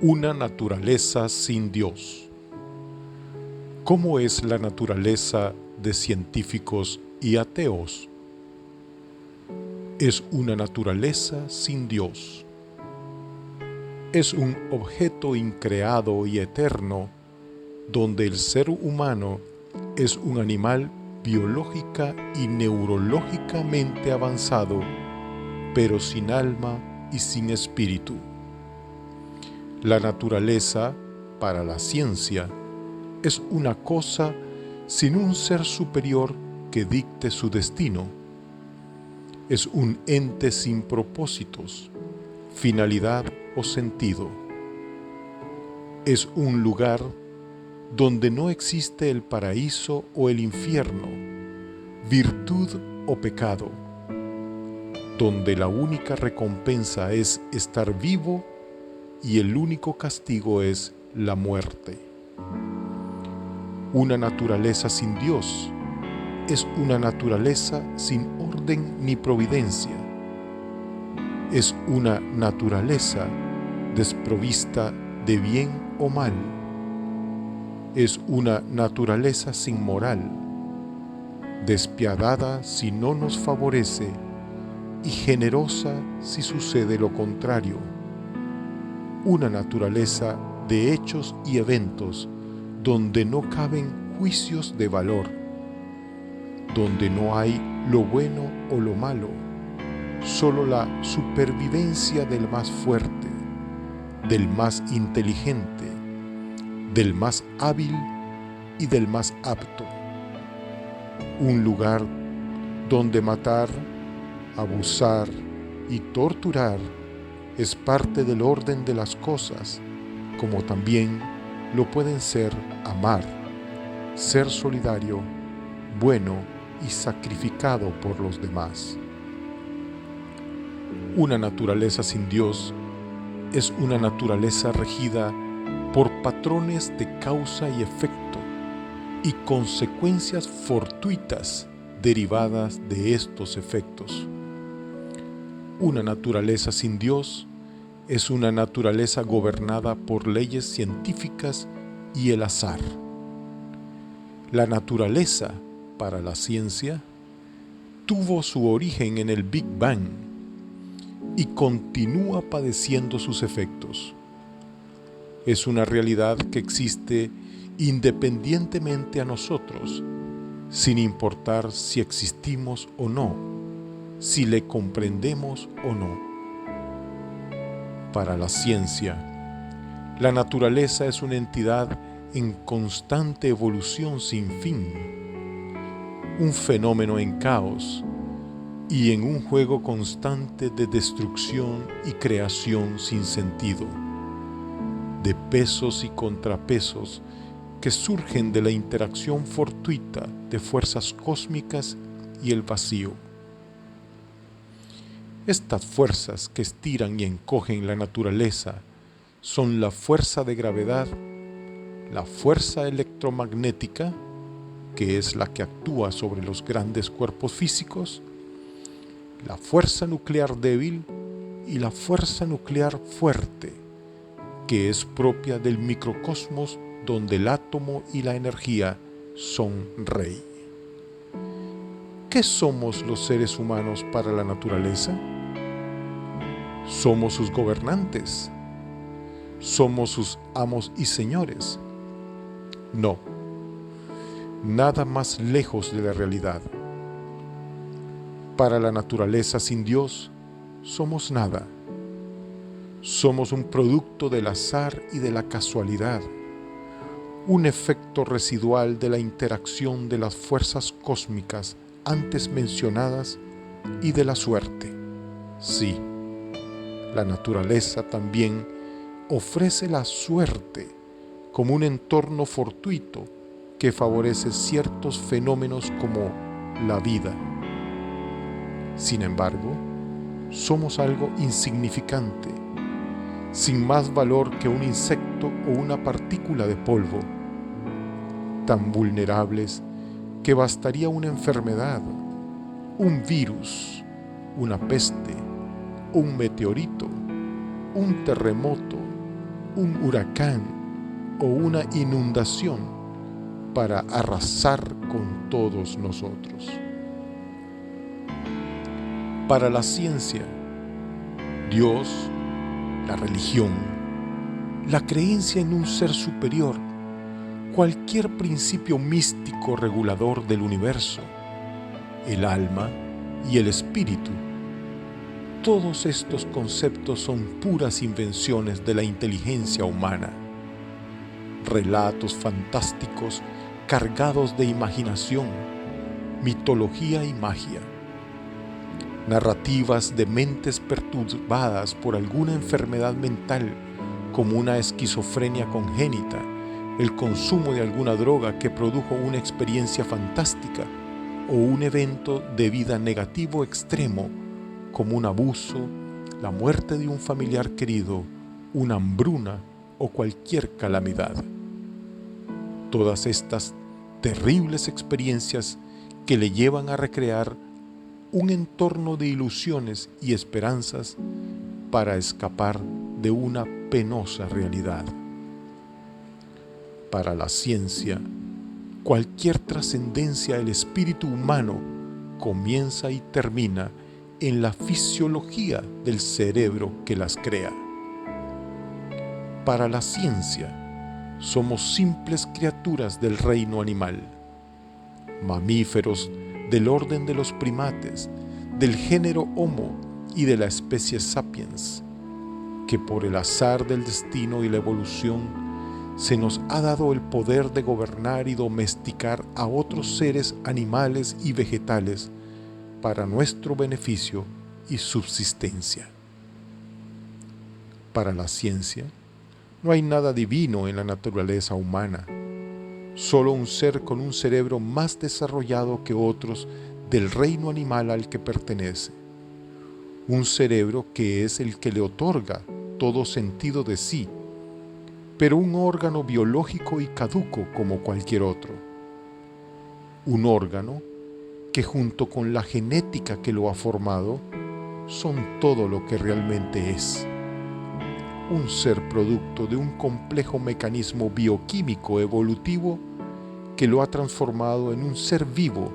Una naturaleza sin Dios. ¿Cómo es la naturaleza de científicos y ateos? Es una naturaleza sin Dios. Es un objeto increado y eterno donde el ser humano es un animal biológica y neurológicamente avanzado, pero sin alma y sin espíritu. La naturaleza, para la ciencia, es una cosa sin un ser superior que dicte su destino. Es un ente sin propósitos, finalidad o sentido. Es un lugar donde no existe el paraíso o el infierno, virtud o pecado, donde la única recompensa es estar vivo y el único castigo es la muerte. Una naturaleza sin Dios es una naturaleza sin orden ni providencia. Es una naturaleza desprovista de bien o mal. Es una naturaleza sin moral, despiadada si no nos favorece y generosa si sucede lo contrario. Una naturaleza de hechos y eventos donde no caben juicios de valor, donde no hay lo bueno o lo malo, solo la supervivencia del más fuerte, del más inteligente, del más hábil y del más apto. Un lugar donde matar, abusar y torturar es parte del orden de las cosas, como también lo pueden ser amar, ser solidario, bueno y sacrificado por los demás. Una naturaleza sin Dios es una naturaleza regida por patrones de causa y efecto y consecuencias fortuitas derivadas de estos efectos. Una naturaleza sin Dios es una naturaleza gobernada por leyes científicas y el azar. La naturaleza, para la ciencia, tuvo su origen en el Big Bang y continúa padeciendo sus efectos. Es una realidad que existe independientemente a nosotros, sin importar si existimos o no, si le comprendemos o no. Para la ciencia, la naturaleza es una entidad en constante evolución sin fin, un fenómeno en caos y en un juego constante de destrucción y creación sin sentido, de pesos y contrapesos que surgen de la interacción fortuita de fuerzas cósmicas y el vacío. Estas fuerzas que estiran y encogen la naturaleza son la fuerza de gravedad, la fuerza electromagnética, que es la que actúa sobre los grandes cuerpos físicos, la fuerza nuclear débil y la fuerza nuclear fuerte, que es propia del microcosmos donde el átomo y la energía son rey. ¿Qué somos los seres humanos para la naturaleza? Somos sus gobernantes. Somos sus amos y señores. No, nada más lejos de la realidad. Para la naturaleza sin Dios, somos nada. Somos un producto del azar y de la casualidad, un efecto residual de la interacción de las fuerzas cósmicas antes mencionadas y de la suerte. Sí, la naturaleza también ofrece la suerte como un entorno fortuito que favorece ciertos fenómenos como la vida. Sin embargo, somos algo insignificante, sin más valor que un insecto o una partícula de polvo, tan vulnerables que bastaría una enfermedad, un virus, una peste, un meteorito, un terremoto un huracán o una inundación para arrasar con todos nosotros. Para la ciencia, Dios, la religión, la creencia en un ser superior, cualquier principio místico regulador del universo, el alma y el espíritu, todos estos conceptos son puras invenciones de la inteligencia humana, relatos fantásticos cargados de imaginación, mitología y magia, narrativas de mentes perturbadas por alguna enfermedad mental como una esquizofrenia congénita, el consumo de alguna droga que produjo una experiencia fantástica o un evento de vida negativo extremo como un abuso, la muerte de un familiar querido, una hambruna o cualquier calamidad. Todas estas terribles experiencias que le llevan a recrear un entorno de ilusiones y esperanzas para escapar de una penosa realidad. Para la ciencia, cualquier trascendencia del espíritu humano comienza y termina en la fisiología del cerebro que las crea. Para la ciencia, somos simples criaturas del reino animal, mamíferos del orden de los primates, del género Homo y de la especie Sapiens, que por el azar del destino y la evolución se nos ha dado el poder de gobernar y domesticar a otros seres animales y vegetales para nuestro beneficio y subsistencia. Para la ciencia, no hay nada divino en la naturaleza humana, solo un ser con un cerebro más desarrollado que otros del reino animal al que pertenece. Un cerebro que es el que le otorga todo sentido de sí, pero un órgano biológico y caduco como cualquier otro. Un órgano que junto con la genética que lo ha formado, son todo lo que realmente es. Un ser producto de un complejo mecanismo bioquímico evolutivo que lo ha transformado en un ser vivo,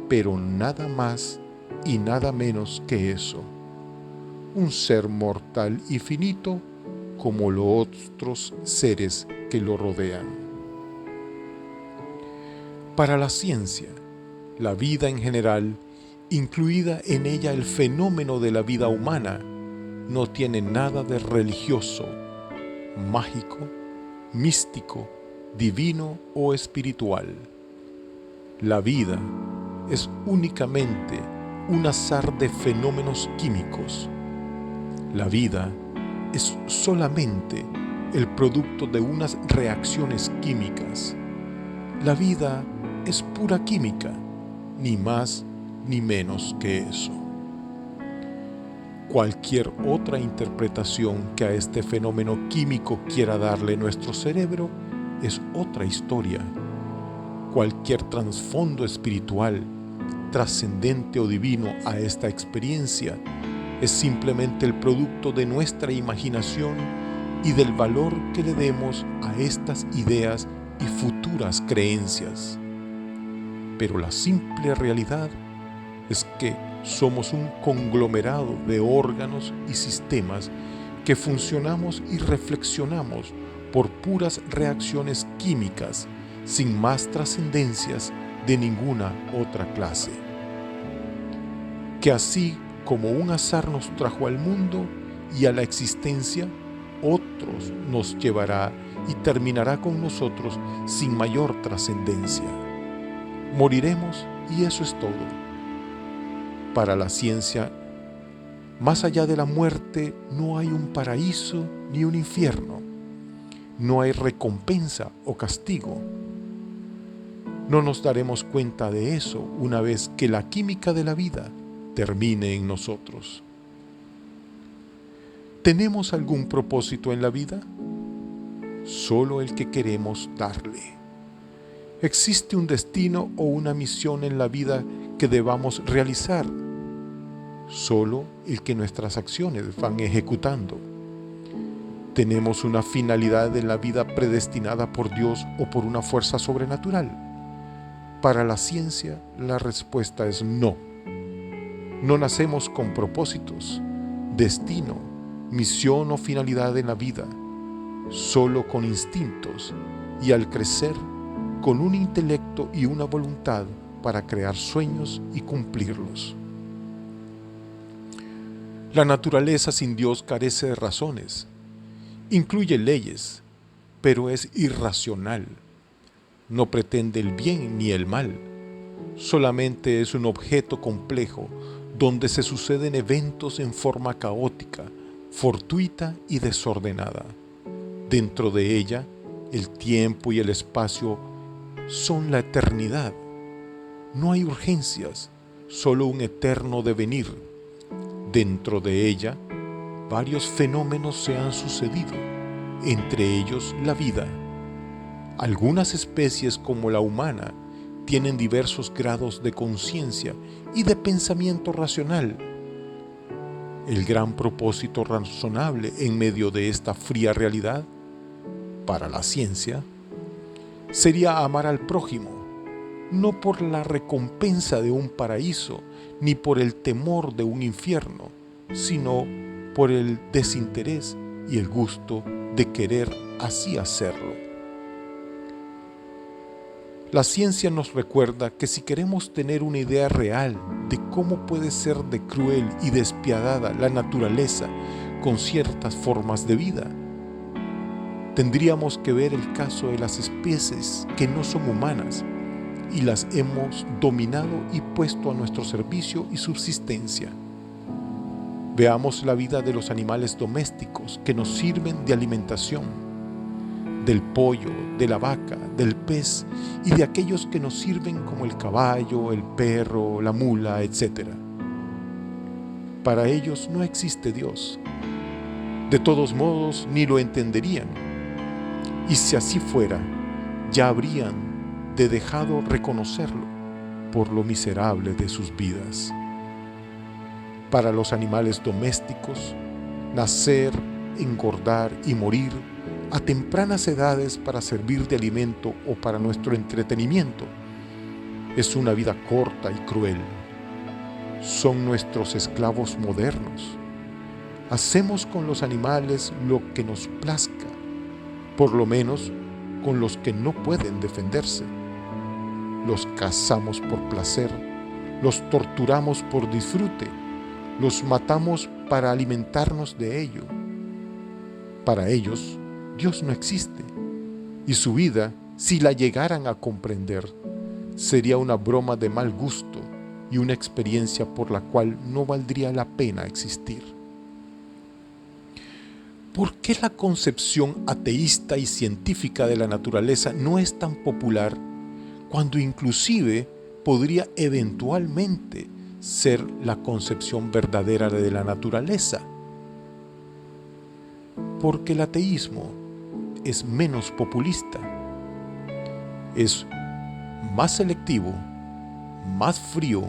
pero nada más y nada menos que eso. Un ser mortal y finito como los otros seres que lo rodean. Para la ciencia, la vida en general, incluida en ella el fenómeno de la vida humana, no tiene nada de religioso, mágico, místico, divino o espiritual. La vida es únicamente un azar de fenómenos químicos. La vida es solamente el producto de unas reacciones químicas. La vida es pura química, ni más ni menos que eso. Cualquier otra interpretación que a este fenómeno químico quiera darle nuestro cerebro es otra historia. Cualquier trasfondo espiritual, trascendente o divino a esta experiencia es simplemente el producto de nuestra imaginación y del valor que le demos a estas ideas y futuras creencias. Pero la simple realidad es que somos un conglomerado de órganos y sistemas que funcionamos y reflexionamos por puras reacciones químicas sin más trascendencias de ninguna otra clase. Que así como un azar nos trajo al mundo y a la existencia, otros nos llevará y terminará con nosotros sin mayor trascendencia. Moriremos y eso es todo. Para la ciencia, más allá de la muerte no hay un paraíso ni un infierno. No hay recompensa o castigo. No nos daremos cuenta de eso una vez que la química de la vida termine en nosotros. ¿Tenemos algún propósito en la vida? Solo el que queremos darle. ¿Existe un destino o una misión en la vida que debamos realizar? Solo el que nuestras acciones van ejecutando. ¿Tenemos una finalidad en la vida predestinada por Dios o por una fuerza sobrenatural? Para la ciencia, la respuesta es no. No nacemos con propósitos, destino, misión o finalidad en la vida, solo con instintos y al crecer con un intelecto y una voluntad para crear sueños y cumplirlos. La naturaleza sin Dios carece de razones, incluye leyes, pero es irracional. No pretende el bien ni el mal, solamente es un objeto complejo donde se suceden eventos en forma caótica, fortuita y desordenada. Dentro de ella, el tiempo y el espacio son la eternidad. No hay urgencias, solo un eterno devenir. Dentro de ella, varios fenómenos se han sucedido, entre ellos la vida. Algunas especies, como la humana, tienen diversos grados de conciencia y de pensamiento racional. El gran propósito razonable en medio de esta fría realidad, para la ciencia, sería amar al prójimo, no por la recompensa de un paraíso, ni por el temor de un infierno, sino por el desinterés y el gusto de querer así hacerlo. La ciencia nos recuerda que si queremos tener una idea real de cómo puede ser de cruel y despiadada la naturaleza con ciertas formas de vida, tendríamos que ver el caso de las especies que no son humanas y las hemos dominado y puesto a nuestro servicio y subsistencia. Veamos la vida de los animales domésticos que nos sirven de alimentación, del pollo, de la vaca, del pez y de aquellos que nos sirven como el caballo, el perro, la mula, etc. Para ellos no existe Dios. De todos modos, ni lo entenderían. Y si así fuera, ya habrían de dejado reconocerlo por lo miserable de sus vidas. Para los animales domésticos, nacer, engordar y morir a tempranas edades para servir de alimento o para nuestro entretenimiento es una vida corta y cruel. Son nuestros esclavos modernos. Hacemos con los animales lo que nos plazca, por lo menos con los que no pueden defenderse. Los cazamos por placer, los torturamos por disfrute, los matamos para alimentarnos de ello. Para ellos, Dios no existe, y su vida, si la llegaran a comprender, sería una broma de mal gusto y una experiencia por la cual no valdría la pena existir. ¿Por qué la concepción ateísta y científica de la naturaleza no es tan popular cuando inclusive podría eventualmente ser la concepción verdadera de la naturaleza? Porque el ateísmo es menos populista, es más selectivo, más frío,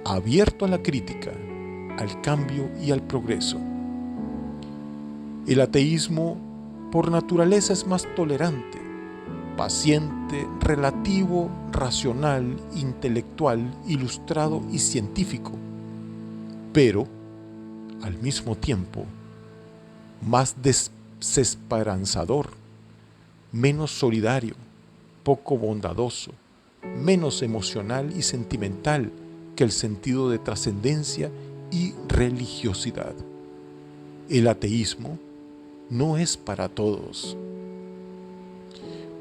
abierto a la crítica, al cambio y al progreso. El ateísmo por naturaleza es más tolerante, paciente, relativo, racional, intelectual, ilustrado y científico, pero al mismo tiempo más desesperanzador, menos solidario, poco bondadoso, menos emocional y sentimental que el sentido de trascendencia y religiosidad. El ateísmo no es para todos.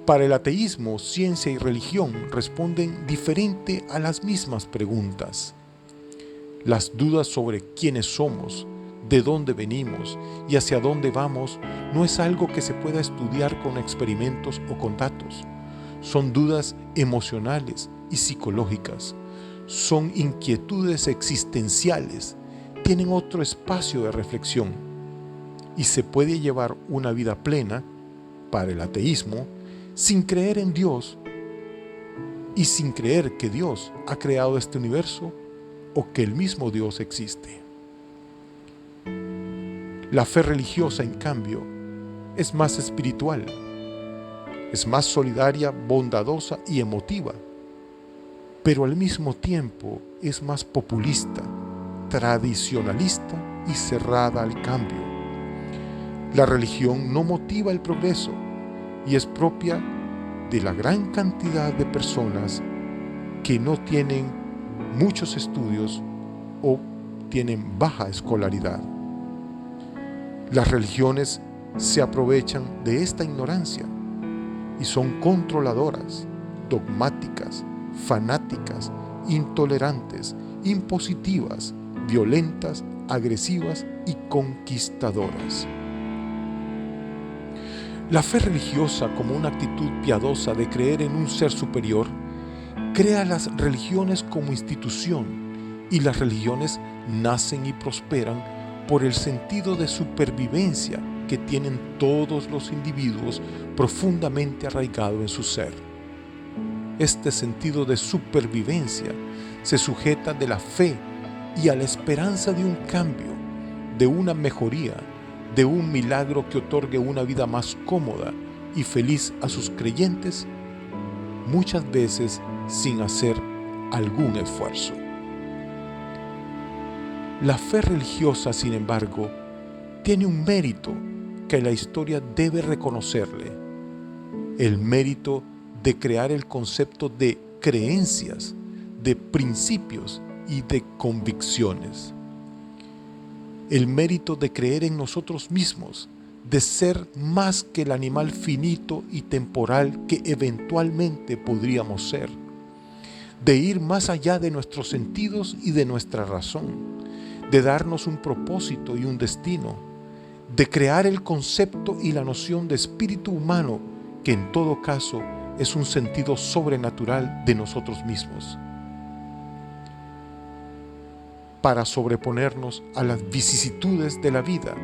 Para el ateísmo, ciencia y religión responden diferente a las mismas preguntas. Las dudas sobre quiénes somos, de dónde venimos y hacia dónde vamos no es algo que se pueda estudiar con experimentos o con datos. Son dudas emocionales y psicológicas. Son inquietudes existenciales. Tienen otro espacio de reflexión. Y se puede llevar una vida plena, para el ateísmo, sin creer en Dios y sin creer que Dios ha creado este universo o que el mismo Dios existe. La fe religiosa, en cambio, es más espiritual, es más solidaria, bondadosa y emotiva, pero al mismo tiempo es más populista, tradicionalista y cerrada al cambio. La religión no motiva el progreso y es propia de la gran cantidad de personas que no tienen muchos estudios o tienen baja escolaridad. Las religiones se aprovechan de esta ignorancia y son controladoras, dogmáticas, fanáticas, intolerantes, impositivas, violentas, agresivas y conquistadoras. La fe religiosa, como una actitud piadosa de creer en un ser superior, crea las religiones como institución, y las religiones nacen y prosperan por el sentido de supervivencia que tienen todos los individuos profundamente arraigado en su ser. Este sentido de supervivencia se sujeta de la fe y a la esperanza de un cambio, de una mejoría, de un milagro que otorgue una vida más cómoda y feliz a sus creyentes, muchas veces sin hacer algún esfuerzo. La fe religiosa, sin embargo, tiene un mérito que la historia debe reconocerle: el mérito de crear el concepto de creencias, de principios y de convicciones. El mérito de creer en nosotros mismos, de ser más que el animal finito y temporal que eventualmente podríamos ser, de ir más allá de nuestros sentidos y de nuestra razón, de darnos un propósito y un destino, de crear el concepto y la noción de espíritu humano, que en todo caso es un sentido sobrenatural de nosotros mismos, para sobreponernos a las vicisitudes de la vida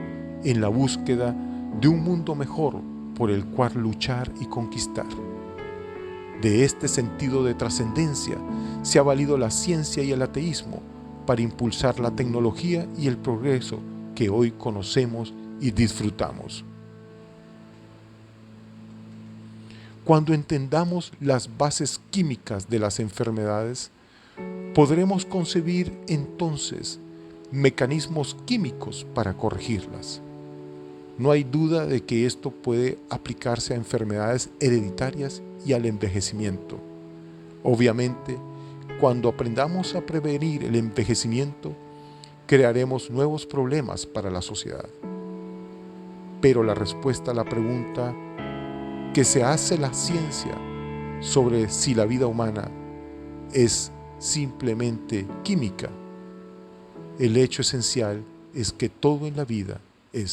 en la búsqueda de un mundo mejor por el cual luchar y conquistar. De este sentido de trascendencia se ha valido la ciencia y el ateísmo para impulsar la tecnología y el progreso que hoy conocemos y disfrutamos. Cuando entendamos las bases químicas de las enfermedades, podremos concebir entonces mecanismos químicos para corregirlas. No hay duda de que esto puede aplicarse a enfermedades hereditarias y al envejecimiento. Obviamente, cuando aprendamos a prevenir el envejecimiento, crearemos nuevos problemas para la sociedad. Pero la respuesta a la pregunta que se hace la ciencia sobre si la vida humana es simplemente química, el hecho esencial es que todo en la vida es